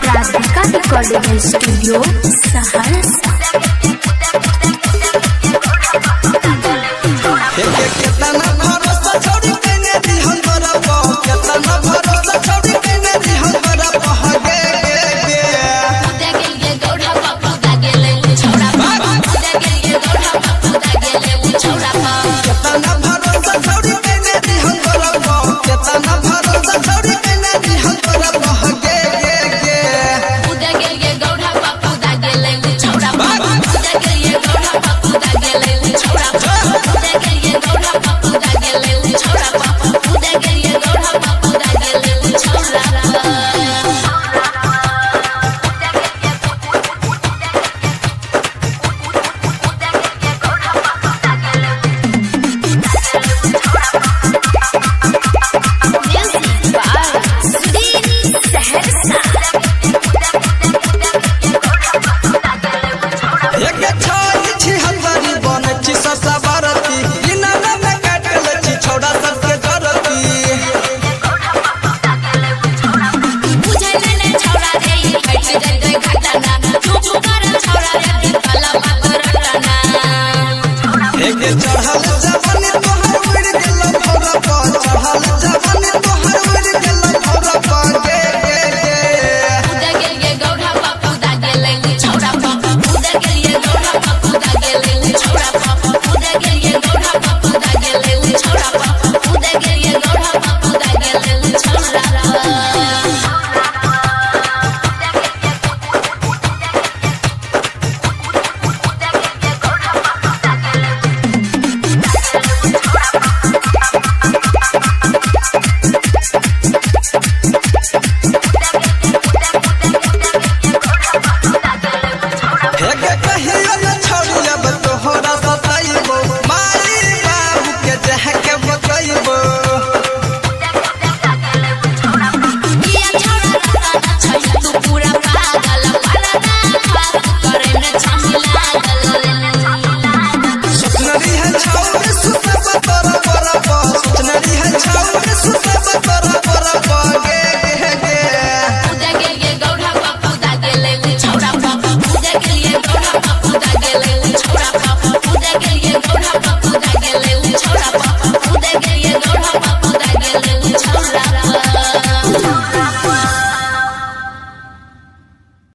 Recording studio Saharsa. केतना भरोसा छोड़ी केने दी हम बरबो, केतना भरोसा छोड़ी केने दी हम बरबो हगे गे उदा गेल गे गौड़ा बापू दा गेले उ छौड़ा बापू उदा गेल गे गौड़ा बापू दा गेले उ छौड़ा बापू केतना